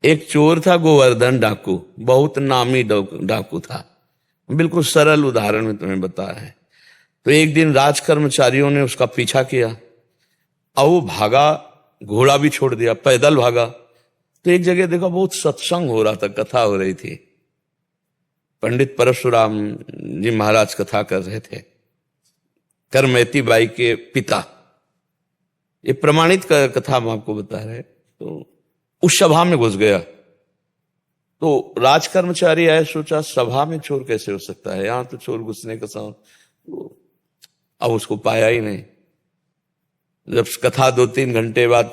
एक चोर था गोवर्धन डाकू, बहुत नामी डाकू था। बिल्कुल सरल उदाहरण में तुम्हें बताया है। तो एक दिन राज कर्मचारियों ने उसका पीछा किया और वो भागा, घोड़ा भी छोड़ दिया, पैदल भागा। तो एक जगह देखा बहुत सत्संग हो रहा था, कथा हो रही थी। पंडित परशुराम जी महाराज कथा कर रहे थे, करमैती बाई के पिता। ये प्रमाणित कथा हम आपको बता रहे। तो उस सभा में घुस गया। तो राज कर्मचारी आए, सोचा सभा में चोर कैसे हो सकता है, यहां तो चोर घुसने का अब उसको पाया ही नहीं। जब कथा 2-3 घंटे बाद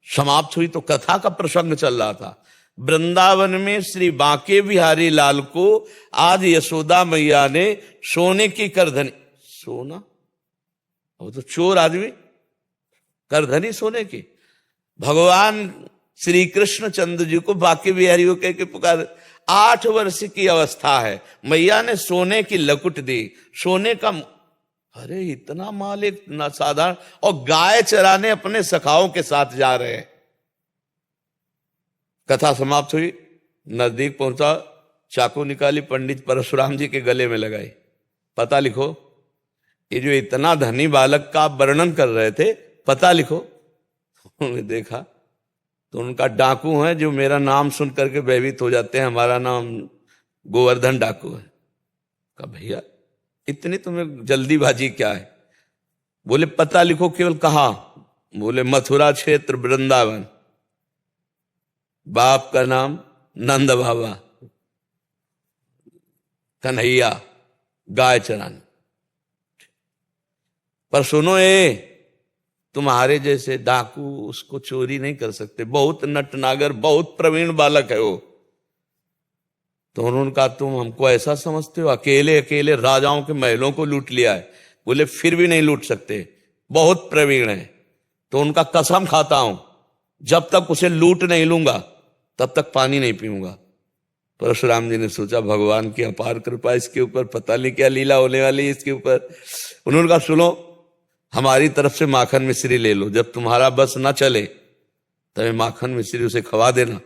समाप्त हुई तो कथा का प्रसंग चल रहा था। वृंदावन में श्री बांके बिहारी लाल को आज यशोदा मैया ने सोने की करधनी, सोना, वो तो चोर आदमी, करधनी सोने की। भगवान श्री कृष्ण चंद्र जी को बांके बिहारी को कह के पुकार, 8 वर्ष की अवस्था है, मैया ने सोने की लकुट दी, सोने का। अरे इतना माल एक ना साधारण, और गाय चराने अपने सखाओं के साथ जा रहे हैं। कथा समाप्त हुई, नजदीक पहुंचा, चाकू निकाली, पंडित परशुराम जी के गले में लगाई, पता लिखो। ये जो इतना धनी बालक का आप वर्णन कर रहे थे, पता लिखो। उन्होंने देखा तो उनका डाकू है जो मेरा नाम सुन करके भयभीत हो जाते हैं, हमारा नाम गोवर्धन डाकू है। कहा भैया इतनी तुम्हें जल्दीबाजी क्या है? बोले पता लिखो। केवल कहा? बोले मथुरा क्षेत्र वृंदावन, बाप का नाम नंद बाबा, कन्हैया, गाय चराने। पर सुनो, ये तुम्हारे जैसे डाकू उसको चोरी नहीं कर सकते, बहुत नटनागर, बहुत प्रवीण बालक है वो। तो उन्होंने कहा तुम हमको ऐसा समझते हो, अकेले अकेले राजाओं के महलों को लूट लिया है। बोले फिर भी नहीं लूट सकते, बहुत प्रवीण है। तो उनका कसम खाता हूं, जब तक उसे लूट नहीं लूंगा तब तक पानी नहीं पीऊंगा। परशुराम जी ने सोचा भगवान की अपार कृपा इसके ऊपर, पता नहीं क्या लीला होने वाली है इसके ऊपर। उन्होंने कहा सुनो, हमारी तरफ से माखन मिश्री ले लो, जब तुम्हारा बस ना चले तब माखन मिश्री उसे खवा देना।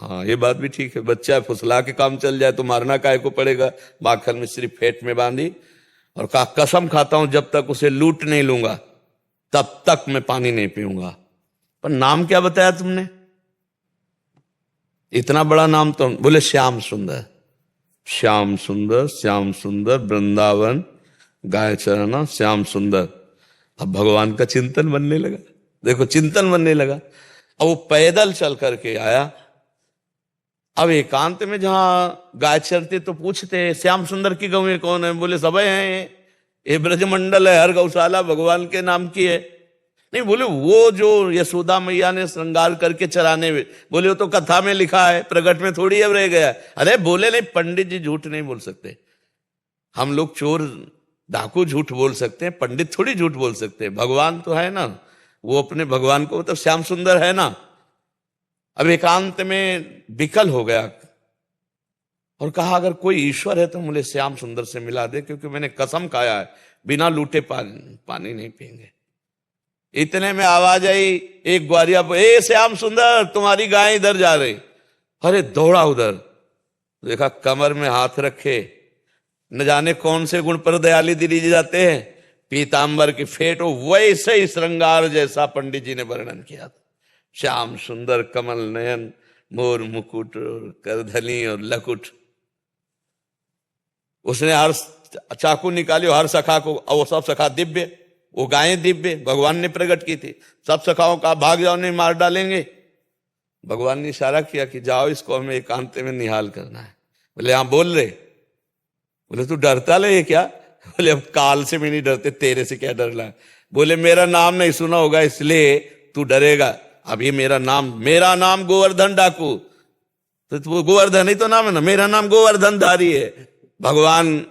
हाँ ये बात भी ठीक है, बच्चा फुसला के काम चल जाए तो मारना काहे को पड़ेगा। माखन मिश्री फेट में बांधी और कहा कसम खाता हूं जब तक उसे लूट नहीं लूंगा तब तक मैं पानी नहीं पीऊंगा। पर नाम क्या बताया तुमने? इतना बड़ा नाम तो। बोले श्याम सुंदर। श्याम सुंदर, श्याम सुंदर, वृंदावन, गाय चराना, श्याम सुंदर। अब भगवान का चिंतन बनने लगा। देखो चिंतन बनने लगा। अब वो पैदल चल करके आया। अब एकांत में जहां गाय चरते तो पूछते श्याम सुंदर की गौएं कौन है? बोले सब हैं, ये ब्रजमंडल है, हर गौशाला भगवान के नाम की है। नहीं, बोले वो जो यशोदा मैया ने श्रृंगार करके चराने में। बोले वो तो कथा में लिखा है, प्रकट में थोड़ी अब रह गया। अरे बोले नहीं, पंडित जी झूठ नहीं बोल सकते। हम लोग चोर डाकू झूठ बोल सकते हैं, पंडित थोड़ी झूठ बोल सकते हैं। भगवान तो है ना, वो अपने भगवान को तो श्याम सुंदर है ना। अब एकांत में विकल हो गया और कहा अगर कोई ईश्वर है तो मुझे श्याम सुंदर से मिला दे, क्योंकि मैंने कसम खाया है बिना लूटे पानी नहीं पिएंगे। इतने में आवाज आई एक ग्वारिया, ए श्याम सुंदर तुम्हारी गाय इधर जा रही। अरे दौड़ा उधर, देखा कमर में हाथ रखे, न जाने कौन से गुण पर दयाली दिली जाते हैं, पीतांबर की फेट, वैसे ही श्रृंगार जैसा पंडित जी ने वर्णन किया था। श्याम सुंदर, कमल नयन, मोर मुकुट, करधनी और लकुट। उसने हर चाकू निकाली, हर सखा को, वो सब सखा दिव्य, वो गायें दिव्य भगवान ने प्रकट की थी। सब सखाओं का भाग जाओ नहीं मार डालेंगे। भगवान ने इशारा किया कि जाओ इसको हमें एकांत में निहाल करना है। बोले हाँ बोल रहे। बोले तू डरता ले क्या? बोले अब काल से भी नहीं डरते, तेरे से क्या डरना है? बोले मेरा नाम नहीं सुना होगा इसलिए तू डरेगा। अब ये मेरा नाम गोवर्धन डाकू, तो गोवर्धन ही तो नाम है ना, मेरा नाम गोवर्धन धारी है। भगवान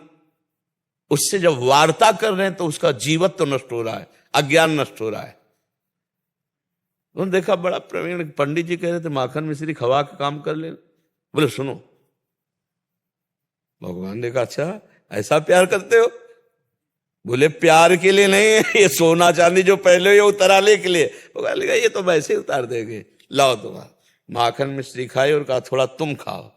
उससे जब वार्ता कर रहे हैं तो उसका जीवत्व तो नष्ट हो रहा है, अज्ञान नष्ट हो रहा है। उन्होंने देखा बड़ा प्रवीण पंडित जी कह रहे थे माखन मिश्री खवा के काम कर ले। बोले सुनो, भगवान ने कहा अच्छा ऐसा प्यार करते हो? बोले प्यार के लिए नहीं, ये सोना चांदी जो पहले ये उतराले के लिए। वो कहा ये तो वैसे उतार देंगे, लाओ तुम्हारा। माखन मिश्री खाई और कहा थोड़ा तुम खाओ।